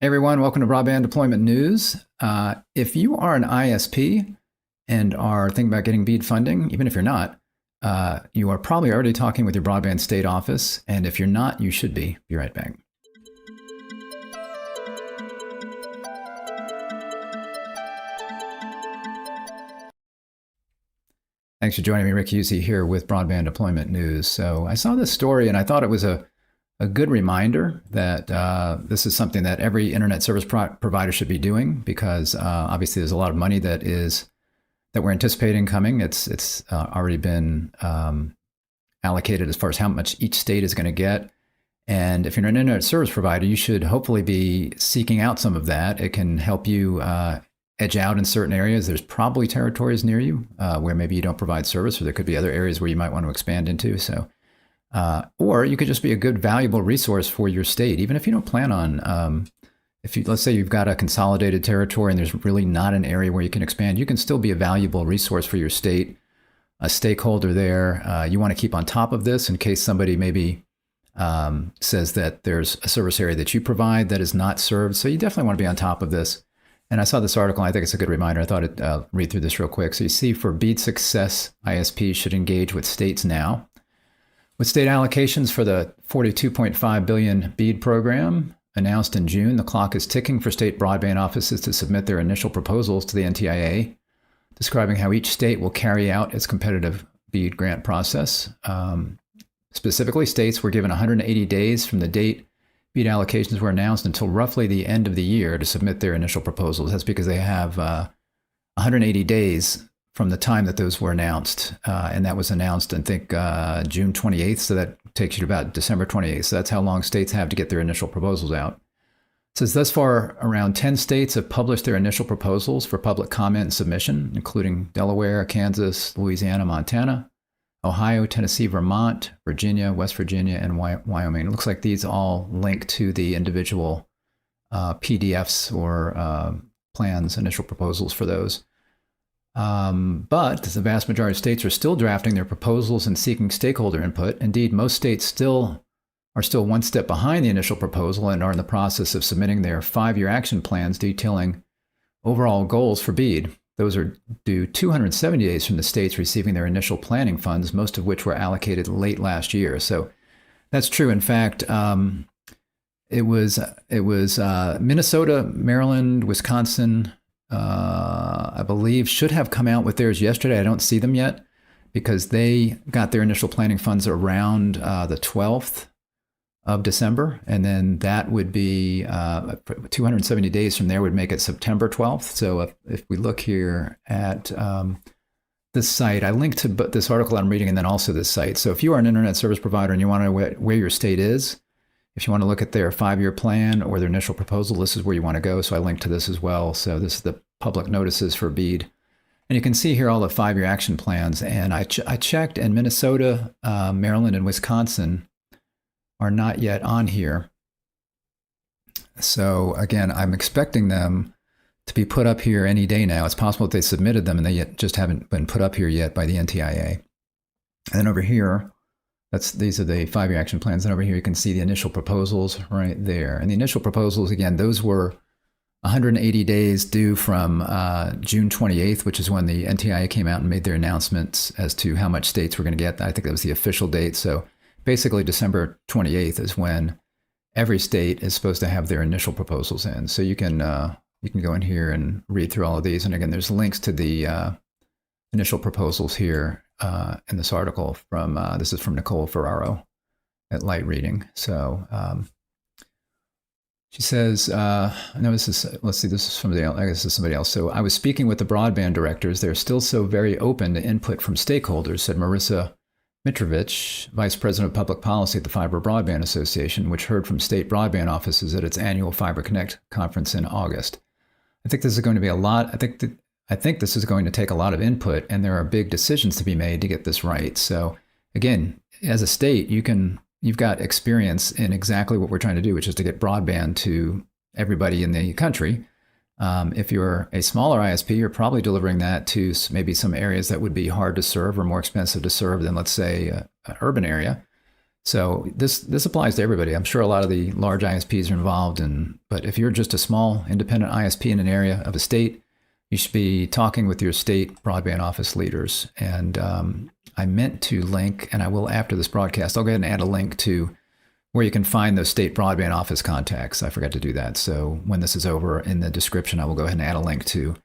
Hey everyone, welcome to Broadband Deployment News. If you are an ISP and are thinking about getting BEAD funding, even if you're not, you are probably already talking with your Broadband State Office, and if you're not, you should be. Be right back. Thanks for joining me. Rick Husey here with Broadband Deployment News. So I saw this story and I thought it was a good reminder that this is something that every internet service provider should be doing because obviously there's a lot of money that we're anticipating coming. It's already been allocated as far as how much each state is going to get. And if you're an internet service provider, you should hopefully be seeking out some of that. It can help you edge out in certain areas. There's probably territories near you where maybe you don't provide service, or there could be other areas where you might want to expand into. So. Or you could just be a good, valuable resource for your state, even if you don't plan on. Let's say you've got a consolidated territory and there's really not an area where you can expand, you can still be a valuable resource for your state, a stakeholder there. You want to keep on top of this in case somebody maybe says that there's a service area that you provide that is not served. So you definitely want to be on top of this. And I saw this article, and I think it's a good reminder. I thought I'd read through this real quick. So you see, for BEAD success, ISPs should engage with states now. With state allocations for the $42.5 billion BEAD program announced in June, the clock is ticking for state broadband offices to submit their initial proposals to the NTIA, describing how each state will carry out its competitive BEAD grant process. Specifically, states were given 180 days from the date BEAD allocations were announced until roughly the end of the year to submit their initial proposals. That's because they have 180 days from the time that those were announced. And that was announced, I think, June 28th. So that takes you to about December 28th. So that's how long states have to get their initial proposals out. It says thus far, around 10 states have published their initial proposals for public comment and submission, including Delaware, Kansas, Louisiana, Montana, Ohio, Tennessee, Vermont, Virginia, West Virginia, and Wyoming. It looks like these all link to the individual PDFs or plans, initial proposals for those. But the vast majority of states are still drafting their proposals and seeking stakeholder input. Indeed, most states are still one step behind the initial proposal and are in the process of submitting their 5-year action plans detailing overall goals for BEAD. Those are due 270 days from the states receiving their initial planning funds, most of which were allocated late last year. So that's true. In fact, it was Minnesota, Maryland, Wisconsin, I believe, should have come out with theirs yesterday. I don't see them yet because they got their initial planning funds around the 12th of December. And then that would be 270 days from there would make it September 12th. So if we look here at this site, I linked to this article I'm reading and then also this site. So if you are an internet service provider and you want to know where your state is, if you want to look at their 5-year plan or their initial proposal, this is where you want to go. So I linked to this as well. So this is the public notices for BEAD. And you can see here all the 5-year action plans. And I checked, and Minnesota, Maryland, and Wisconsin are not yet on here. So again, I'm expecting them to be put up here any day now. It's possible that they submitted them and they just haven't been put up here yet by the NTIA. And then over here, these are the 5-year action plans. And over here, you can see the initial proposals right there. And the initial proposals, again, those were 180 days due from June 28th, which is when the NTIA came out and made their announcements as to how much states were going to get. I think that was the official date. So basically, December 28th is when every state is supposed to have their initial proposals in. So you can go in here and read through all of these. And again, there's links to the initial proposals here in this article from this is from Nicole Ferraro at Light Reading. So she says, no, this is, let's see, this is somebody else. I guess this is somebody else. So I was speaking with the broadband directors. They're still so very open to input from stakeholders, said Marissa Mitrovich, Vice President of Public Policy at the Fiber Broadband Association, which heard from state broadband offices at its annual Fiber Connect conference in August. I think this is going to be a lot. I think this is going to take a lot of input, and there are big decisions to be made to get this right. So again, as a state, you've got experience in exactly what we're trying to do, which is to get broadband to everybody in the country. If you're a smaller ISP, you're probably delivering that to maybe some areas that would be hard to serve or more expensive to serve than, let's say, an urban area. So this applies to everybody. I'm sure a lot of the large ISPs are involved but if you're just a small independent ISP in an area of a state, you should be talking with your state broadband office leaders. And I meant to link, and I will after this broadcast, I'll go ahead and add a link to where you can find those state broadband office contacts. I forgot to do that. So when this is over, in the description, I will go ahead and add a link to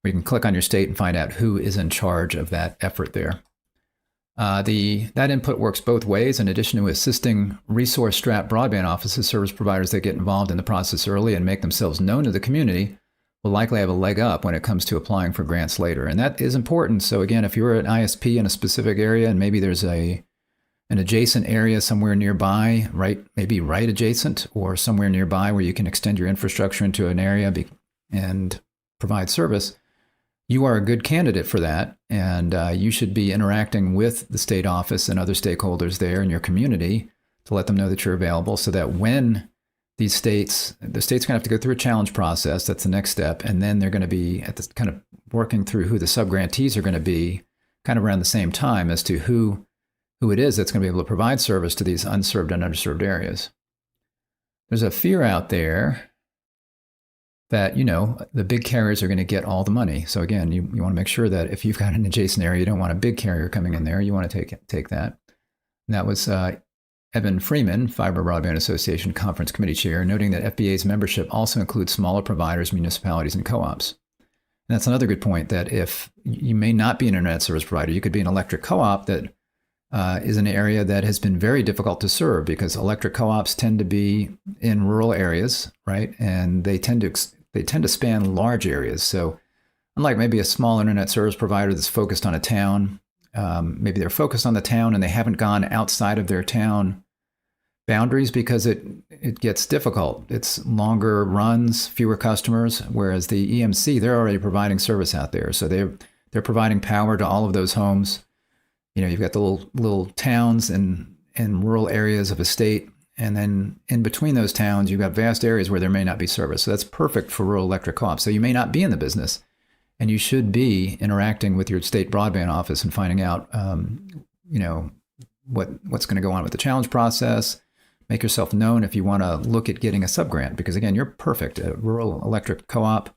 where you can click on your state and find out who is in charge of that effort there. That input works both ways. In addition to assisting resource-strapped broadband offices, service providers that get involved in the process early and make themselves known to the community will likely have a leg up when it comes to applying for grants later. And that is important. So again, if you're an ISP in a specific area and maybe there's an adjacent area somewhere nearby, maybe right adjacent or somewhere nearby where you can extend your infrastructure into an area and provide service, you are a good candidate for that, and you should be interacting with the state office and other stakeholders there in your community to let them know that you're available, so that when the state's going to have to go through a challenge process. That's the next step, and then they're going to be at this kind of working through who the subgrantees are going to be, kind of around the same time as to who it is that's going to be able to provide service to these unserved and underserved areas. There's a fear out there that, the big carriers are going to get all the money. So again, you want to make sure that if you've got an adjacent area, you don't want a big carrier coming in there. You want to take that. And that was Evan Freeman, Fiber Broadband Association Conference Committee Chair, noting that FBA's membership also includes smaller providers, municipalities, and co-ops. And that's another good point, that if you may not be an internet service provider, you could be an electric co-op that is an area that has been very difficult to serve, because electric co-ops tend to be in rural areas, right? And they tend to span large areas. So unlike maybe a small internet service provider that's focused on a town, maybe they're focused on the town and they haven't gone outside of their town boundaries because it gets difficult. It's longer runs, fewer customers, whereas the EMC, they're already providing service out there. So they're providing power to all of those homes. You've got the little towns and rural areas of a state. And then in between those towns, you've got vast areas where there may not be service. So that's perfect for rural electric co-ops. So you may not be in the business, and you should be interacting with your state broadband office and finding out, what's going to go on with the challenge process. Make yourself known if you want to look at getting a subgrant, because again, you're perfect. A rural electric co-op,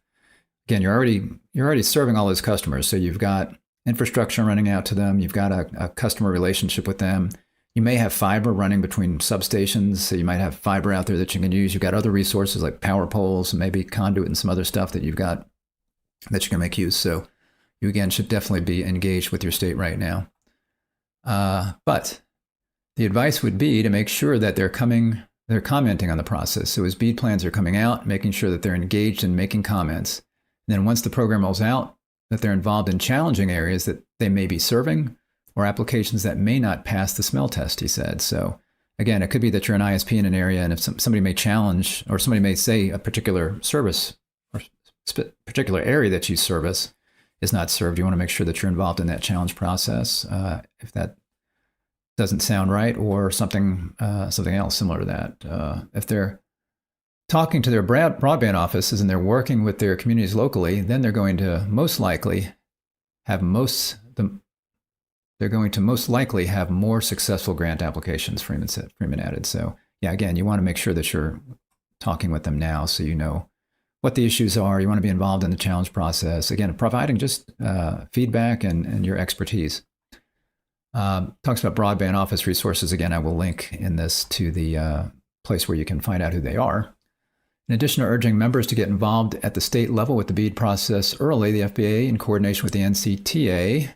again, you're already serving all those customers. So you've got infrastructure running out to them. You've got a customer relationship with them. You may have fiber running between substations, so you might have fiber out there that you can use. You've got other resources like power poles, maybe conduit and some other stuff that you've got that you can make use. So you, again, should definitely be engaged with your state right now. But the advice would be to make sure that they're commenting on the process. So as BEAD plans are coming out, making sure that they're engaged in making comments. And then once the program rolls out, that they're involved in challenging areas that they may be serving, or applications that may not pass the smell test, he said. So again, it could be that you're an ISP in an area, and if somebody may challenge, or somebody may say a particular service or particular area that you service is not served, you want to make sure that you're involved in that challenge process. If that doesn't sound right, or something else similar to that. If they're talking to their broadband offices and they're working with their communities locally, then they're going to most likely have more successful grant applications, Freeman added. So yeah, again, you want to make sure that you're talking with them now so you know what the issues are. You want to be involved in the challenge process. Again, providing just feedback and your expertise. Talks about broadband office resources. Again, I will link in this to the place where you can find out who they are. In addition to urging members to get involved at the state level with the BEAD process early, the FBA, in coordination with the NCTA,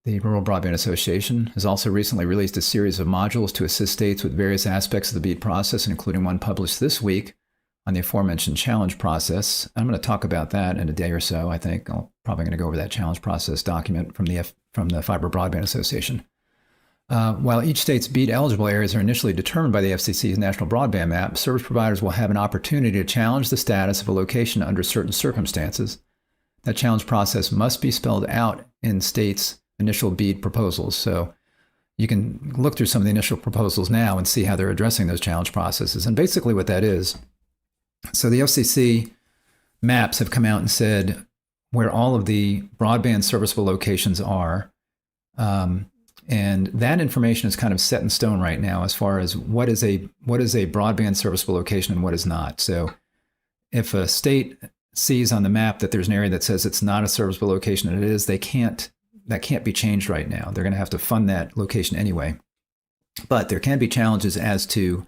the Rural Broadband Association, has also recently released a series of modules to assist states with various aspects of the BEAD process, including one published this week on the aforementioned challenge process. I'm going to talk about that in a day or so. I think I'm probably going to go over that challenge process document from the Fiber Broadband Association. While each state's BEAD eligible areas are initially determined by the FCC's National Broadband Map, service providers will have an opportunity to challenge the status of a location under certain circumstances. That challenge process must be spelled out in states' initial BEAD proposals. So you can look through some of the initial proposals now and see how they're addressing those challenge processes. And basically what that is, so the FCC maps have come out and said where all of the broadband serviceable locations are, And that information is kind of set in stone right now as far as what is a broadband serviceable location and what is not. So if a state sees on the map that there's an area that says it's not a serviceable location and it is, that can't be changed right now. They're going to have to fund that location anyway. But there can be challenges as to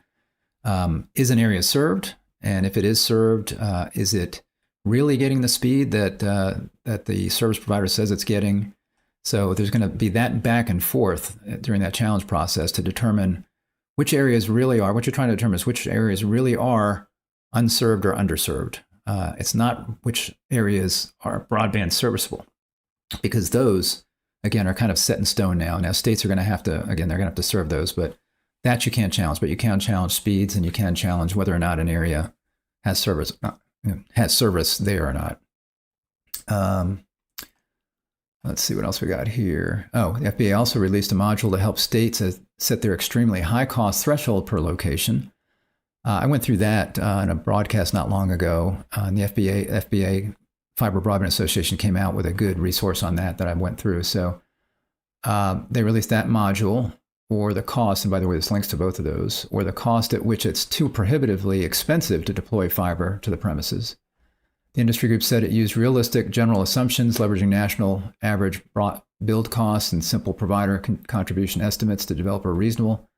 is an area served? And if it is served, is it really getting the speed that the service provider says it's getting? So there's going to be that back and forth during that challenge process to determine which areas really are. What you're trying to determine is which areas really are unserved or underserved. It's not which areas are broadband serviceable, because those, again, are kind of set in stone now. Now, states are going to have to, again, they're going to have to serve those, but that you can't challenge. But you can challenge speeds, and you can challenge whether or not an area has service there or not. Let's see what else we got here. Oh, the FBA also released a module to help states set their extremely high cost threshold per location. I went through that in a broadcast not long ago. The FBA Fiber Broadband Association came out with a good resource on that I went through. So they released that module, or the cost, and by the way, there's links to both of those, or the cost at which it's too prohibitively expensive to deploy fiber to the premises. The industry group said it used realistic general assumptions, leveraging national average build costs and simple provider contribution estimates to develop a reasonable,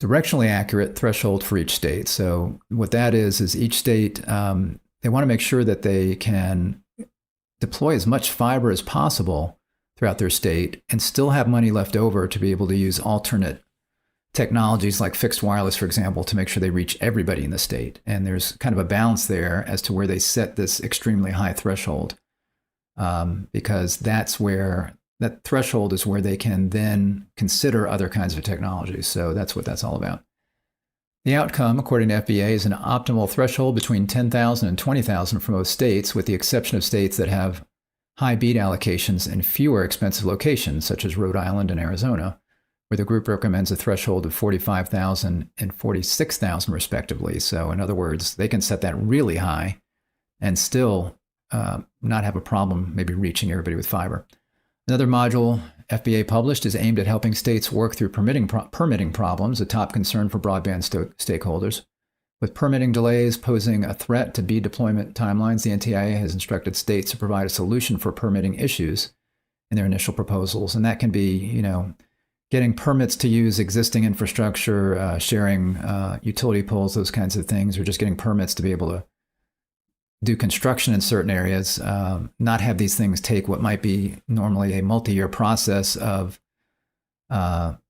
directionally accurate threshold for each state. So what that is each state, they want to make sure that they can deploy as much fiber as possible throughout their state and still have money left over to be able to use alternate technologies like fixed wireless, for example, to make sure they reach everybody in the state. And there's kind of a balance there as to where they set this extremely high threshold, because that's where that threshold is where they can then consider other kinds of technologies. So that's what that's all about. The outcome, according to FBA, is an optimal threshold between 10,000 and 20,000 for most states, with the exception of states that have high BEAD allocations and fewer expensive locations, such as Rhode Island and Arizona, where the group recommends a threshold of 45,000 and 46,000 respectively. So in other words, they can set that really high and still not have a problem maybe reaching everybody with fiber. Another module FBA published is aimed at helping states work through permitting problems, a top concern for broadband stakeholders. With permitting delays posing a threat to BEAD deployment timelines, the NTIA has instructed states to provide a solution for permitting issues in their initial proposals. And that can be, getting permits to use existing infrastructure, sharing utility poles, those kinds of things, or just getting permits to be able to do construction in certain areas, not have these things take what might be normally a multi-year process of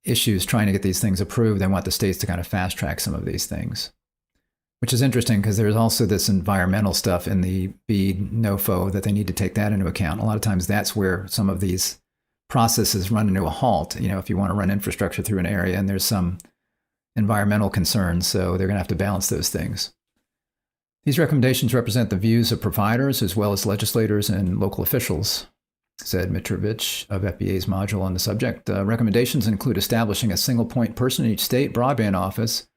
issues trying to get these things approved. They want the states to kind of fast track some of these things, which is interesting because there's also this environmental stuff in the BEAD NOFO that they need to take that into account. A lot of times that's where some of these processes run into a halt, if you want to run infrastructure through an area and there's some environmental concerns. So they're going to have to balance those things. These recommendations represent the views of providers as well as legislators and local officials, said Mitrovich of FBA's module on the subject. Recommendations include establishing a single point person in each state broadband office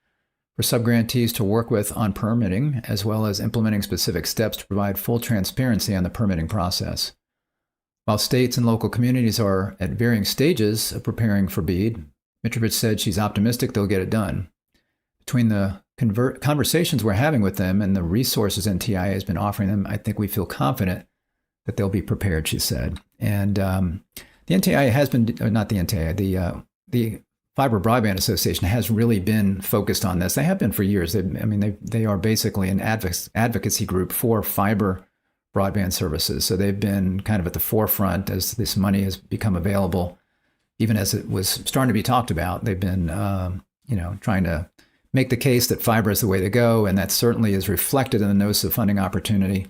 for subgrantees to work with on permitting, as well as implementing specific steps to provide full transparency on the permitting process. While states and local communities are at varying stages of preparing for BEAD, Mitrovich said she's optimistic they'll get it done. Between the conversations we're having with them and the resources NTIA has been offering them, I think we feel confident that they'll be prepared, she said. And the NTIA has been, not the NTIA, the Fiber Broadband Association has really been focused on this. They have been for years. They are basically an advocacy group for fiber broadband services. So they've been kind of at the forefront as this money has become available. Even as it was starting to be talked about, they've been, trying to make the case that fiber is the way to go, and that certainly is reflected in the notice of funding opportunity.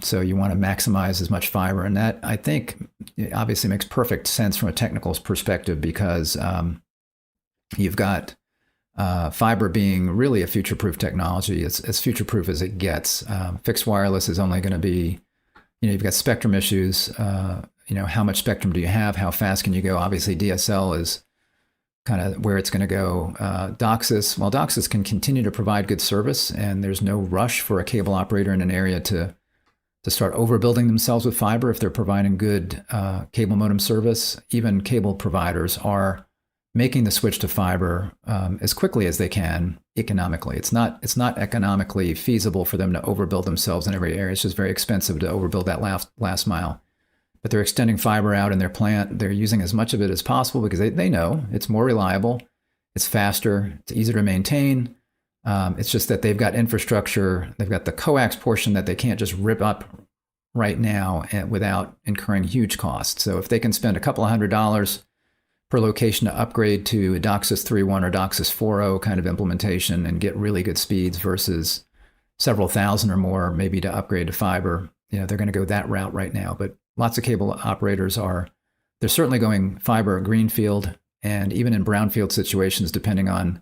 So you want to maximize as much fiber, and that, I think, obviously makes perfect sense from a technical perspective, because you've got fiber being really a future-proof technology. It's as future-proof as it gets. Fixed wireless is only going to be, you've got spectrum issues. How much spectrum do you have? How fast can you go? Obviously, DSL is kind of where it's going to go. DOCSIS can continue to provide good service, and there's no rush for a cable operator in an area to to start overbuilding themselves with fiber if they're providing good cable modem service. Even cable providers are making the switch to fiber as quickly as they can economically. It's not economically feasible for them to overbuild themselves in every area. It's just very expensive to overbuild that last mile. But they're extending fiber out in their plant. They're using as much of it as possible because they know it's more reliable, it's faster, it's easier to maintain. It's just that they've got infrastructure. They've got the coax portion that they can't just rip up right now without incurring huge costs. So if they can spend a couple of $100 per location to upgrade to a DOCSIS 3.1 or DOCSIS 4.0 kind of implementation and get really good speeds versus several thousand or more maybe to upgrade to fiber, they're going to go that route right now. But lots of cable operators they're certainly going fiber greenfield, and even in brownfield situations, depending on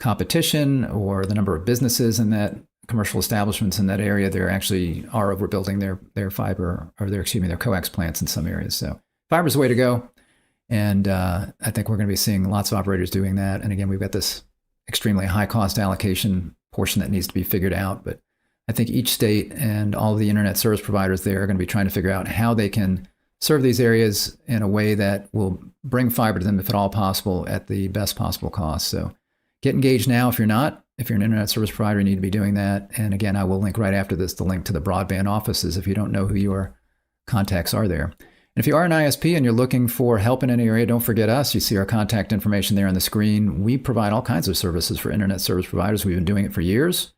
competition or the number of businesses in that commercial establishments in that area, they actually are overbuilding their fiber or their coax plants in some areas. So fiber is the way to go. And I think we're going to be seeing lots of operators doing that. And again, we've got this extremely high cost allocation portion that needs to be figured out. But I think each state and all of the internet service providers there are going to be trying to figure out how they can serve these areas in a way that will bring fiber to them, if at all possible, at the best possible cost. So get engaged now if you're not. If you're an internet service provider, you need to be doing that. And again, I will link right after this the link to the broadband offices if you don't know who your contacts are there. And if you are an ISP and you're looking for help in any area, don't forget us. You see our contact information there on the screen. We provide all kinds of services for internet service providers. We've been doing it for years.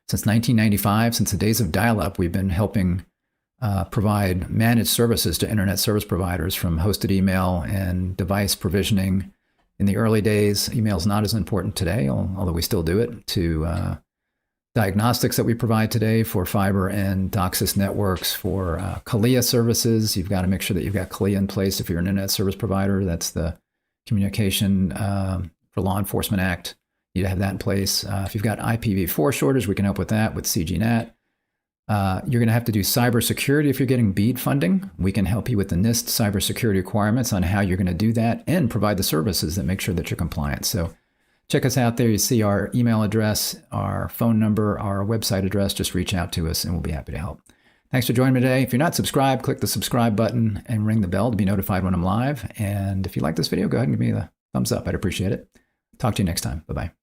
Since 1995, since the days of dial-up, we've been helping provide managed services to internet service providers, from hosted email and device provisioning. In the early days, email is not as important today, although we still do it, to diagnostics that we provide today for fiber and DOCSIS networks, for CALIA services. You've got to make sure that you've got CALIA in place if you're an internet service provider. That's the Communication for Law Enforcement Act. You have that in place. If you've got IPv4 shortage, we can help with that with CGNet. You're going to have to do cybersecurity if you're getting BEAD funding. We can help you with the NIST cybersecurity requirements on how you're going to do that and provide the services that make sure that you're compliant. So check us out there. You see our email address, our phone number, our website address. Just reach out to us and we'll be happy to help. Thanks for joining me today. If you're not subscribed, click the subscribe button and ring the bell to be notified when I'm live. And if you like this video, go ahead and give me the thumbs up. I'd appreciate it. Talk to you next time. Bye-bye.